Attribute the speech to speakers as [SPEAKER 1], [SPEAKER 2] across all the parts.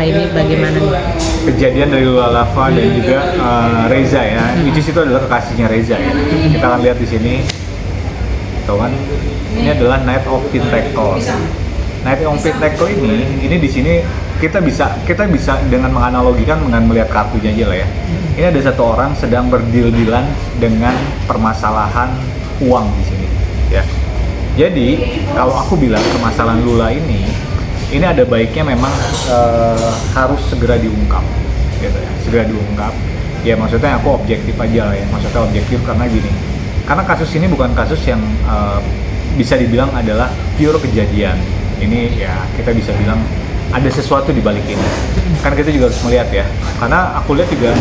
[SPEAKER 1] Lava ini bagaimana nih?
[SPEAKER 2] Kejadian dari Lula Lava dan juga Reza ya, which is itu adalah kekasihnya Reza ya. Kita akan lihat di sini, tuh kan, ini adalah Night of Pintacle. Night of Pintacle ini di sini kita bisa dengan menganalogikan dengan melihat kartunya aja lah ya. Ini ada satu orang sedang berdil-dilan dengan permasalahan uang di sini ya. Jadi kalau aku bilang permasalahan Lula ini ada baiknya memang harus segera diungkap gitu ya, segera diungkap ya. Maksudnya aku objektif aja lah ya, maksudnya objektif karena gini, karena kasus ini bukan kasus yang bisa dibilang adalah pure kejadian. Ini ya kita bisa bilang ada sesuatu di balik ini. Kan kita juga harus melihat ya, karena aku lihat juga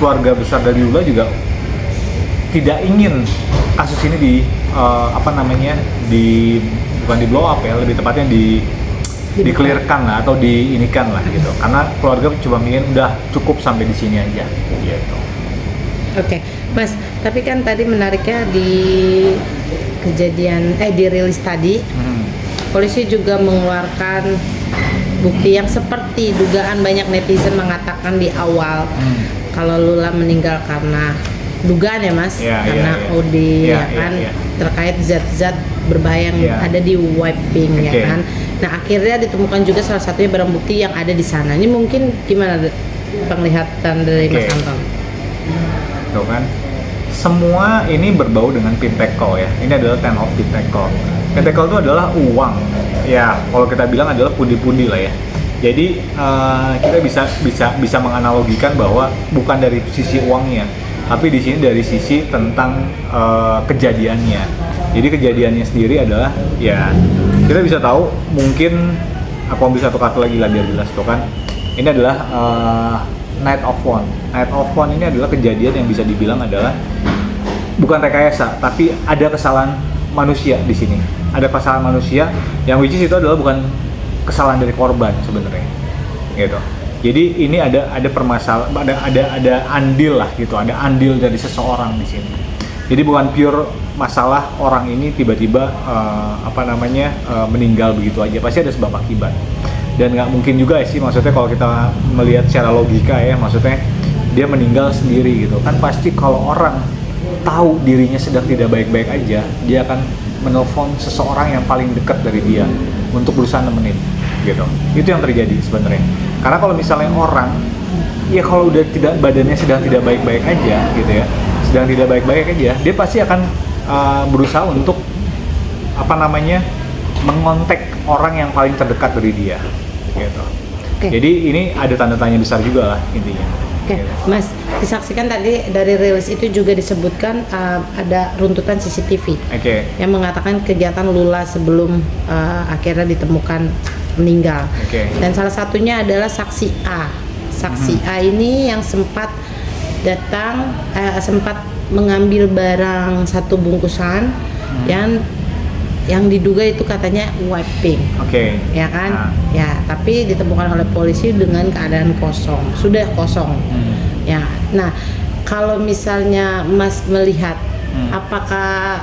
[SPEAKER 2] keluarga besar dari Lula juga tidak ingin kasus ini bukan di blow up ya, lebih tepatnya di-clearkan lah atau diinikan lah gitu. Karena keluarga cuma ingin udah cukup sampai di sini aja gitu.
[SPEAKER 1] Oke, Mas, tapi kan tadi menariknya di kejadian di rilis tadi, polisi juga mengeluarkan bukti yang seperti dugaan banyak netizen mengatakan di awal kalau Lula meninggal karena dugaan ya Mas, karena OD terkait zat-zat berbahaya yang ada di wiping ya kan. Nah akhirnya ditemukan juga salah satunya barang bukti yang ada di sana. Ini mungkin gimana penglihatan dari Mas Anton?
[SPEAKER 2] Tuh kan, semua ini berbau dengan Pintacle ya. Ini adalah Ten of Pintacle. Pintacle itu adalah uang. Ya, kalau kita bilang adalah pundi-pundi lah ya. Jadi kita bisa menganalogikan bahwa bukan dari sisi uangnya, tapi di sini dari sisi tentang kejadiannya. Jadi kejadiannya sendiri adalah ya kita bisa tahu, mungkin aku ambil satu kata lagi lah biar jelas tuh kan. Ini adalah Night of One. Night of One ini adalah kejadian yang bisa dibilang adalah bukan rekayasa, tapi ada kesalahan manusia di sini. Ada kesalahan manusia yang which is itu adalah bukan kesalahan dari korban sebenarnya. Gitu. Jadi ini ada permasalahan, ada andil lah gitu, ada andil dari seseorang di sini. Jadi bukan pure masalah orang ini tiba-tiba meninggal begitu aja, pasti ada sebab akibat. Dan nggak mungkin juga sih, maksudnya kalau kita melihat secara logika ya, maksudnya dia meninggal sendiri gitu kan, pasti kalau orang tahu dirinya sedang tidak baik-baik aja, dia akan menelpon seseorang yang paling dekat dari dia untuk berusaha nemenin gitu. Itu yang terjadi sebenarnya. Karena kalau misalnya orang ya kalau udah badannya sedang tidak baik-baik aja gitu ya, sedang tidak baik-baik aja, dia pasti akan berusaha untuk mengontak orang yang paling terdekat dari dia gitu. Jadi ini ada tanda tanya besar juga lah intinya.
[SPEAKER 1] Oke, Mas, disaksikan tadi dari rilis itu juga disebutkan ada runtutan CCTV yang mengatakan kegiatan Lula sebelum akhirnya ditemukan meninggal. Dan salah satunya adalah saksi A. Saksi A ini yang sempat datang, sempat mengambil barang satu bungkusan yang diduga itu katanya wiping, ya kan? Ya, tapi ditemukan oleh polisi dengan keadaan kosong, sudah kosong. Ya, nah kalau misalnya Mas melihat, apakah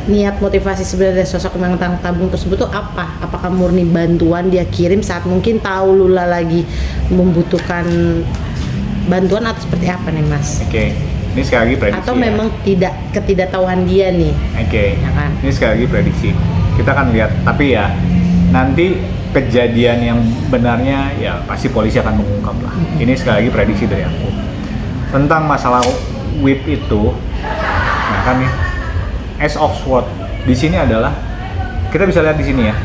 [SPEAKER 1] niat motivasi sebenarnya sosok yang tabung tersebut itu apa? Apakah murni bantuan dia kirim saat mungkin tahu Lula lagi membutuhkan bantuan atau seperti apa nih Mas?
[SPEAKER 2] Ini sekali lagi prediksi.
[SPEAKER 1] Atau memang ketidaktahuan dia nih?
[SPEAKER 2] Ya kan? Ini sekali lagi prediksi. Kita akan lihat. Tapi ya nanti kejadian yang benarnya ya pasti polisi akan mengungkap lah. Ini sekali lagi prediksi dari aku. Tentang masalah whip itu, nah kan nih, Ace of Sword di sini adalah kita bisa lihat di sini ya.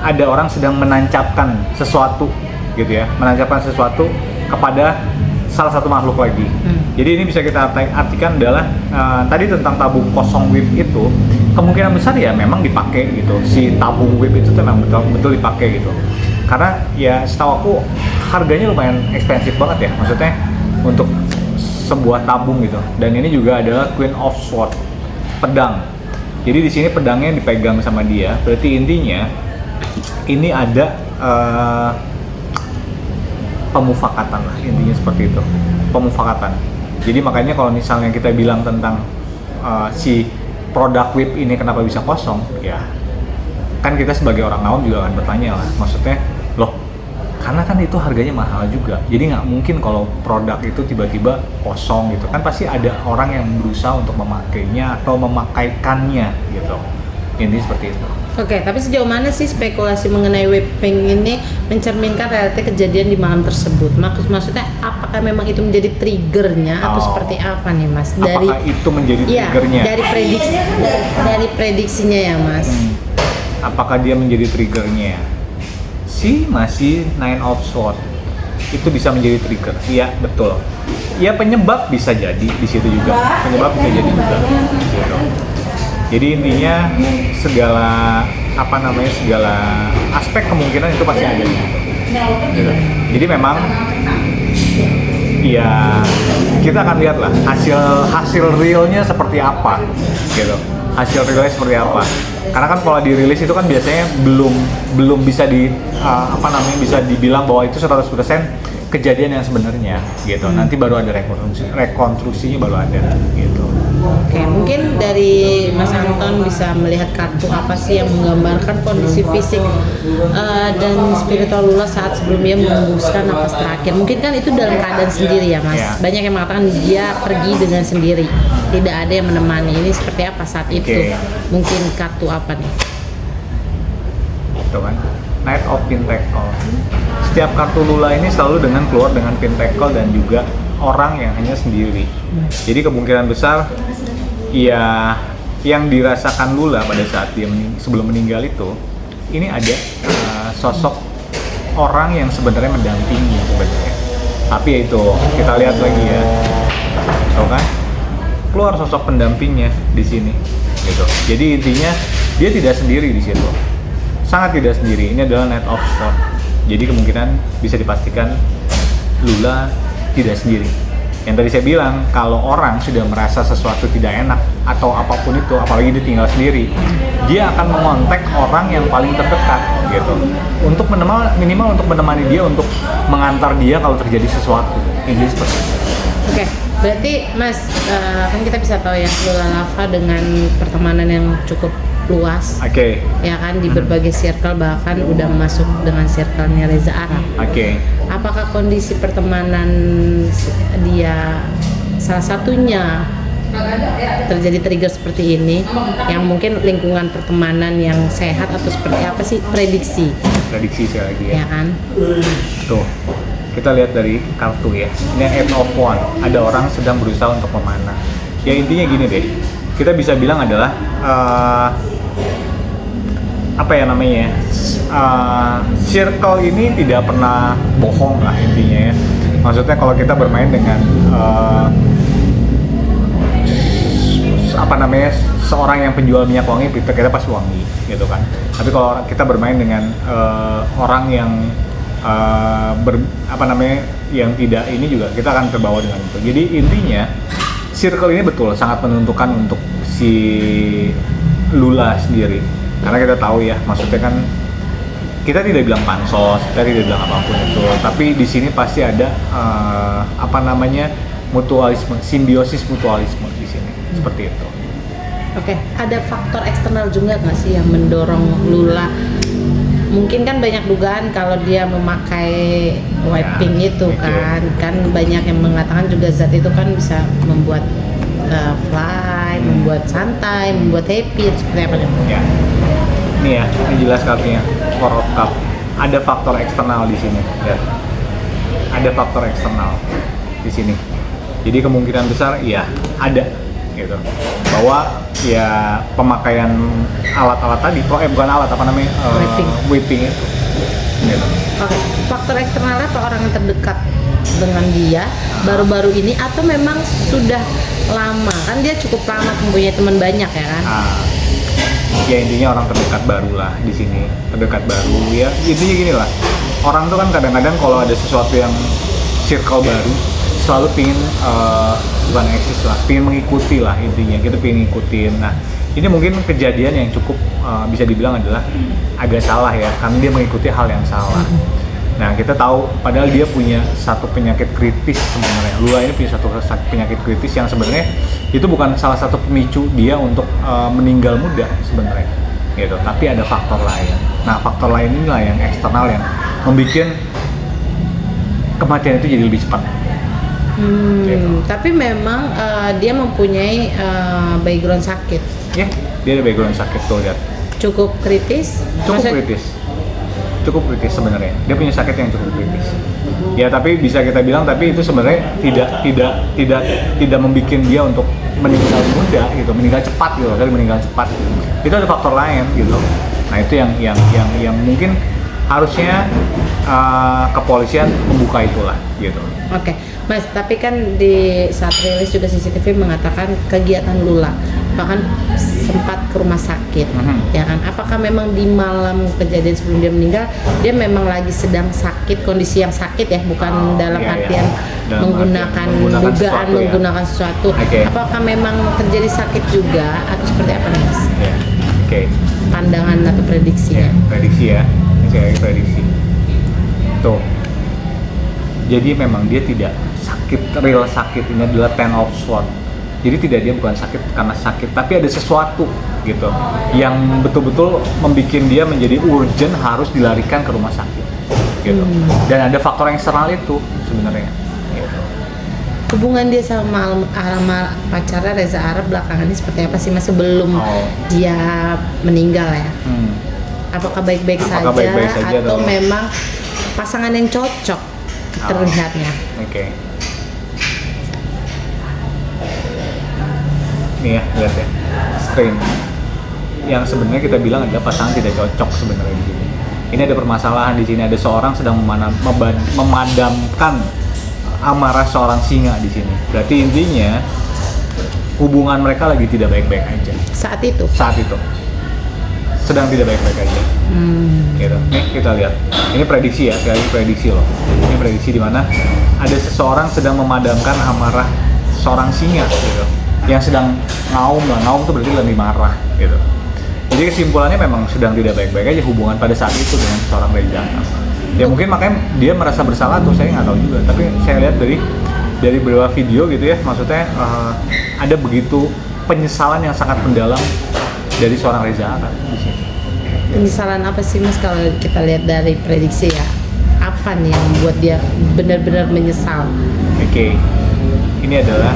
[SPEAKER 2] Ada orang sedang menancapkan sesuatu gitu ya, menancapkan sesuatu kepada salah satu makhluk lagi. Jadi ini bisa kita artikan adalah tadi tentang tabung kosong whip itu kemungkinan besar ya memang dipakai gitu. Si tabung whip itu tuh memang betul dipakai gitu. Karena ya setahu aku harganya lumayan ekspensif banget ya, maksudnya untuk sebuah tabung gitu. Dan ini juga adalah Queen of Sword, pedang. Jadi di sini pedangnya dipegang sama dia. Berarti intinya ini ada pemufakatan lah, intinya seperti itu, pemufakatan. Jadi makanya kalau misalnya kita bilang tentang si produk whip ini kenapa bisa kosong, ya kan kita sebagai orang awam juga akan bertanya lah, maksudnya loh Karena kan itu harganya mahal juga, jadi nggak mungkin kalau produk itu tiba-tiba kosong gitu kan, pasti ada orang yang berusaha untuk memakainya atau memakaikannya gitu. Ini seperti itu.
[SPEAKER 1] Oke, tapi sejauh mana sih spekulasi mengenai vaping ini mencerminkan realita kejadian di malam tersebut? Maksudnya apakah memang itu menjadi triggernya atau seperti apa nih Mas?
[SPEAKER 2] Apakah itu menjadi triggernya?
[SPEAKER 1] Dari prediksinya ya Mas.
[SPEAKER 2] Apakah dia menjadi triggernya? Masih Nine of Swords itu bisa menjadi trigger. Iya, betul. Ya penyebab bisa jadi di situ juga. Penyebab bisa jadi juga. Gitu. Jadi intinya segala aspek kemungkinan itu pasti ada gitu. Jadi memang ya kita akan lihat lah hasil realnya seperti apa gitu. Hasil realnya seperti apa. Karena kan kalau dirilis itu kan biasanya belum bisa bisa dibilang bahwa itu 100% kejadian yang sebenarnya gitu. Nanti baru ada rekonstruksinya baru ada gitu.
[SPEAKER 1] Oke, mungkin dari Mas Anton bisa melihat kartu apa sih yang menggambarkan kondisi fisik dan spiritual Lula saat sebelumnya membuskan napas terakhir. Mungkin kan itu dalam keadaan sendiri ya Mas.
[SPEAKER 2] Yeah.
[SPEAKER 1] Banyak yang mengatakan dia pergi dengan sendiri, tidak ada yang menemani. Ini seperti apa saat itu? Mungkin kartu apa nih?
[SPEAKER 2] Itu kan Knight of Pentacle. Setiap kartu Lula ini selalu keluar dengan Pentacle dan juga orang yang hanya sendiri. Jadi kemungkinan besar ya yang dirasakan Lula pada saat dia sebelum meninggal itu, ini ada sosok orang yang sebenarnya mendampingi sebenarnya. Tapi ya itu kita lihat lagi ya, tahu kan? Keluar sosok pendampingnya di sini, gitu. Jadi intinya dia tidak sendiri di situ, sangat tidak sendiri. Ini adalah Knight of Swords. Jadi kemungkinan bisa dipastikan Lula tidak sendiri. Yang tadi saya bilang, kalau orang sudah merasa sesuatu tidak enak atau apapun itu, apalagi dia tinggal sendiri, dia akan mengontak orang yang paling terdekat gitu. Untuk minimal untuk menemani dia, untuk mengantar dia kalau terjadi sesuatu. Ini seperti itu.
[SPEAKER 1] Oke, berarti Mas, kan kita bisa tahu ya Lula Lava dengan pertemanan yang cukup luas.
[SPEAKER 2] Oke.
[SPEAKER 1] Ya kan, di berbagai circle, bahkan udah masuk dengan circle-nya Reza Arab.
[SPEAKER 2] Oke.
[SPEAKER 1] Apakah kondisi pertemanan dia salah satunya terjadi trigger seperti ini, yang mungkin lingkungan pertemanan yang sehat atau seperti apa sih? Prediksi
[SPEAKER 2] Sekali lagi ya.
[SPEAKER 1] ya kan?
[SPEAKER 2] Tuh, kita lihat dari kartu ya. Ini Eight of Wands. Ada orang sedang berusaha untuk memanah. Ya intinya gini deh. Kita bisa bilang adalah circle ini tidak pernah bohong lah intinya ya. Maksudnya kalau kita bermain dengan seorang yang penjual minyak wangi, kita pasti wangi gitu kan. Tapi kalau kita bermain dengan orang yang yang tidak ini juga, kita akan terbawa dengan itu. Jadi intinya circle ini betul sangat menentukan untuk si Lula sendiri. Karena kita tahu ya, maksudnya kan kita tidak bilang pansos, kita tidak bilang apapun itu, tapi di sini pasti ada mutualisme, simbiosis mutualisme di sini, seperti itu.
[SPEAKER 1] Oke, ada faktor eksternal juga nggak sih yang mendorong Lula? Mungkin kan banyak dugaan kalau dia memakai wiping itu kan banyak yang mengatakan juga zat itu kan bisa membuat fly, membuat santai, membuat happy, seperti apa nih?
[SPEAKER 2] Ya. Ini ya, ini jelas kartunya Four of Cups. Ada faktor eksternal di sini, ya. Ada faktor eksternal di sini. Jadi kemungkinan besar ya ada gitu. Bahwa ya pemakaian alat-alat tadi, bukan alat whipping itu. Gitu.
[SPEAKER 1] Oke, faktor eksternalnya apa orang yang terdekat dengan dia baru-baru ini atau memang sudah lama? Kan dia cukup lama mempunyai teman banyak ya kan?
[SPEAKER 2] Ya intinya orang terdekat baru lah di sini, terdekat baru ya. Intinya gini lah, orang tuh kan kadang-kadang kalau ada sesuatu yang circle baru selalu pingin bukan eksis lah, pingin mengikuti lah intinya, kita pingin ngikutin. Nah ini mungkin kejadian yang cukup bisa dibilang adalah agak salah ya, karena dia mengikuti hal yang salah. Nah kita tahu padahal dia punya satu penyakit kritis sebenarnya. Lula ini punya satu penyakit kritis yang sebenarnya itu bukan salah satu pemicu dia untuk meninggal muda sebenarnya, gitu. Tapi ada faktor lain. Nah faktor lain inilah yang eksternal yang membuat kematian itu jadi lebih cepat. Gitu.
[SPEAKER 1] Tapi memang dia mempunyai background sakit.
[SPEAKER 2] Ya, dia ada background sakit tuh lihat.
[SPEAKER 1] Cukup kritis.
[SPEAKER 2] Cukup kritis sebenarnya. Dia punya sakit yang cukup kritis. Ya tapi bisa kita bilang tapi itu sebenarnya tidak membuat dia untuk meninggal muda gitu, meninggal cepat gitu, kali meninggal cepat. Itu ada faktor lain gitu. Nah itu yang mungkin harusnya kepolisian membuka itulah gitu.
[SPEAKER 1] Oke, Mas, tapi kan di saat rilis juga CCTV mengatakan kegiatan Lula bahkan sempat ke rumah sakit, ya kan? Apakah memang di malam kejadian sebelum dia meninggal, dia memang lagi sedang sakit, kondisi yang sakit ya, bukan dalam artian menggunakan dugaan menggunakan sesuatu.
[SPEAKER 2] Okay.
[SPEAKER 1] Apakah memang terjadi sakit juga atau seperti apa, Mas?
[SPEAKER 2] Oke.
[SPEAKER 1] Pandangan atau prediksinya?
[SPEAKER 2] Prediksi ya, saya prediksi. Tuh. Jadi memang dia tidak sakit, real sakit ini adalah ten of swords. Jadi dia bukan sakit karena sakit, tapi ada sesuatu gitu yang betul-betul membuat dia menjadi urgent harus dilarikan ke rumah sakit gitu. Dan ada faktor eksternal itu sebenarnya. Gitu.
[SPEAKER 1] Hubungan dia sama pacarnya Reza Arab belakangan ini seperti apa sih, Mas, sebelum dia meninggal ya? Apakah baik-baik saja atau memang pasangan yang cocok terlihatnya?
[SPEAKER 2] Oke. Nih ya, lihat ya, strain yang sebenarnya kita bilang adalah pasangan tidak cocok sebenarnya di sini. Ini ada permasalahan di sini, ada seorang sedang memadamkan amarah seorang singa di sini. Berarti intinya hubungan mereka lagi tidak baik-baik aja. Saat itu sedang tidak baik-baik aja. Gitu. Nih kita lihat. Ini prediksi ya, sekali prediksi loh. Ini prediksi di mana ada seseorang sedang memadamkan amarah seorang singa gitu. Yang sedang ngaum tuh berarti lebih marah gitu. Jadi kesimpulannya memang sedang tidak baik-baik aja hubungan pada saat itu dengan seorang Reza. Ya mungkin makanya dia merasa bersalah tuh, saya nggak tahu juga. Tapi saya lihat dari beberapa video gitu ya, maksudnya ada begitu penyesalan yang sangat mendalam dari seorang Reza Arab di sini.
[SPEAKER 1] Penyesalan apa sih, Mas, kalau kita lihat dari prediksi ya? Apa nih yang membuat dia benar-benar menyesal?
[SPEAKER 2] Oke. Ini adalah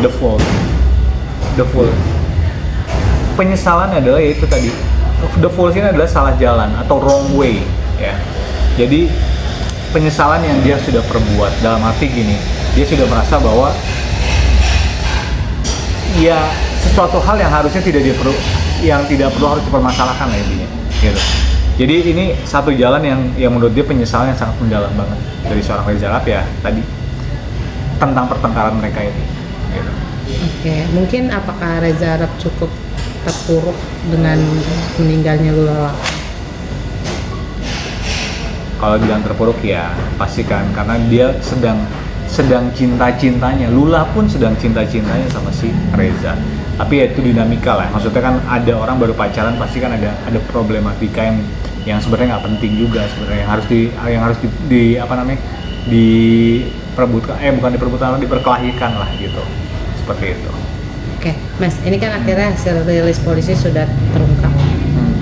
[SPEAKER 2] the fall. Penyesalan adalah yaitu tadi, the fall ini adalah salah jalan atau wrong way ya. Jadi penyesalan yang dia sudah perbuat dalam arti gini, dia sudah merasa bahwa ya sesuatu hal yang harusnya tidak perlu harus dipermasalahkan lah intinya gitu. Jadi ini satu jalan yang menurut dia penyesalan yang sangat mendalam banget dari seorang Reza Arab ya tadi tentang pertengkaran mereka ini gitu.
[SPEAKER 1] Oke, mungkin apakah Reza Arab cukup terpuruk dengan meninggalnya Lula?
[SPEAKER 2] Kalau bilang terpuruk ya pasti kan, karena dia sedang cinta-cintanya, Lula pun sedang cinta-cintanya sama si Reza. Tapi ya itu dinamika lah, maksudnya kan ada orang baru pacaran pasti kan ada problematika yang sebenarnya nggak penting juga sebenarnya, yang harus diperkelahikan lah gitu, seperti itu.
[SPEAKER 1] Oke, Mas, ini kan akhirnya hasil rilis polisi sudah terungkap.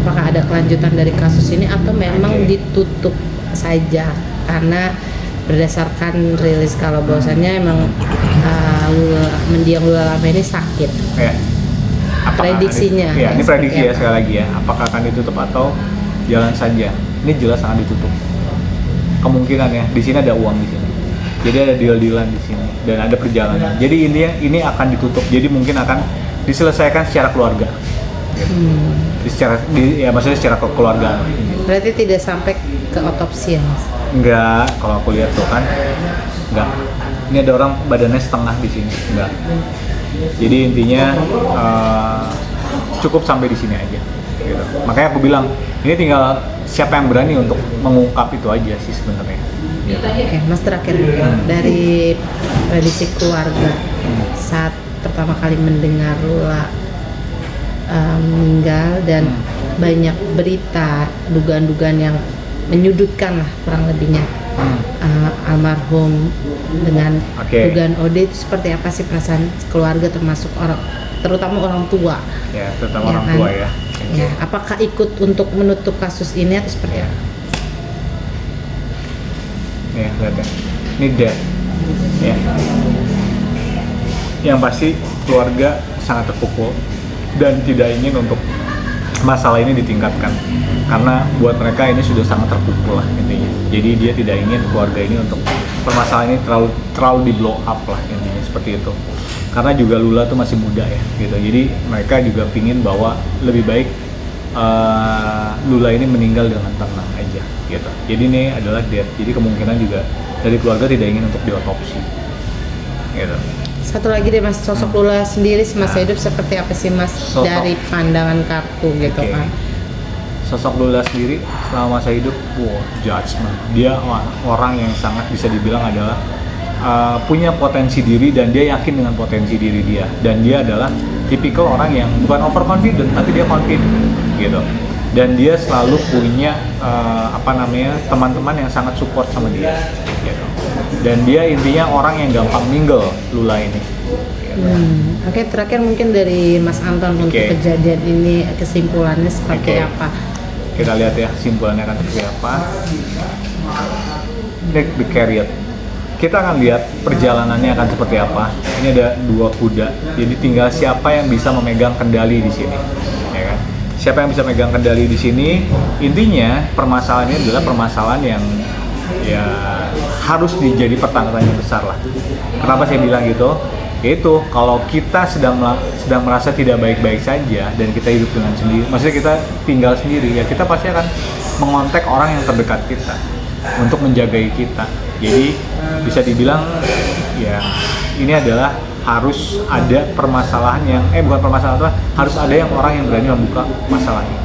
[SPEAKER 1] Apakah ada kelanjutan dari kasus ini atau memang ditutup saja karena berdasarkan rilis kalau bahwasannya emang mendiang Lula Lama ini sakit?
[SPEAKER 2] Ya.
[SPEAKER 1] Prediksinya.
[SPEAKER 2] Ya, ini prediksi ya sekali lagi ya. Apakah akan ditutup atau jalan saja? Ini jelas akan ditutup. Kemungkinan ya. Di sini ada uang di sini. Jadi ada deal-dealan di sini dan ada perjalanan. Jadi ini akan ditutup. Jadi mungkin akan diselesaikan secara keluarga. Maksudnya secara kekeluargaan.
[SPEAKER 1] Berarti tidak sampai ke otopsi ya, Mas?
[SPEAKER 2] Enggak, kalau aku lihat tuh kan enggak. Ini ada orang badannya setengah di sini, enggak. Jadi intinya cukup sampai di sini aja gitu. Makanya aku bilang ini tinggal siapa yang berani untuk mengungkap itu aja sih sebenarnya.
[SPEAKER 1] Oke, Mas, terakhir dari prediksi keluarga saat pertama kali mendengar Lula meninggal dan banyak berita dugaan-dugaan yang menyudutkan lah kurang lebihnya almarhum dengan dugaan OD, itu seperti apa sih perasaan keluarga termasuk terutama orang tua?
[SPEAKER 2] Ya, terutama orang tua ya.
[SPEAKER 1] Ya, apakah ikut untuk menutup kasus ini atau seperti apa?
[SPEAKER 2] ya, lihat ya. Ini dead. Ya. Yang pasti keluarga sangat terpukul dan tidak ingin untuk masalah ini ditingkatkan, karena buat mereka ini sudah sangat terpukul lah intinya. Jadi dia tidak ingin keluarga ini untuk permasalahan ini terlalu di blow up lah intinya, seperti itu. Karena juga Lula tuh masih muda ya gitu, jadi mereka juga pingin bahwa lebih baik Lula ini meninggal dengan tenang aja gitu. Jadi ini adalah death, jadi kemungkinan juga dari keluarga tidak ingin untuk diotopsi gitu.
[SPEAKER 1] Satu lagi deh Mas, sosok Lula sendiri semasa hidup seperti apa sih Mas dari pandangan kartu gitu kan?
[SPEAKER 2] Sosok Lula sendiri selama masa hidup, judgment. Dia orang yang sangat bisa dibilang adalah punya potensi diri dan dia yakin dengan potensi diri dia. Dan dia adalah tipikal orang yang bukan overconfident tapi dia confident gitu. Dan dia selalu punya teman-teman yang sangat support sama dia gitu. Dan dia intinya orang yang gampang mingle, Lula ini.
[SPEAKER 1] Oke, terakhir mungkin dari Mas Anton untuk kejadian ini kesimpulannya seperti apa?
[SPEAKER 2] Kita lihat ya kesimpulannya akan seperti apa. The Chariot. Kita akan lihat perjalanannya akan seperti apa. Ini ada 2 kuda, jadi tinggal siapa yang bisa memegang kendali di sini, ya kan? Siapa yang bisa memegang kendali di sini? Intinya permasalahan ini adalah permasalahan yang ya harus dijadi pertanyaan besar lah. Kenapa saya bilang gitu? Yaitu kalau kita sedang merasa tidak baik-baik saja dan kita hidup dengan sendiri, maksudnya kita tinggal sendiri, ya kita pasti akan mengontak orang yang terdekat kita untuk menjagai kita. Jadi bisa dibilang ya ini adalah harus ada permasalahan yang bukan permasalahan, harus ada yang orang yang berani membuka masalah ini.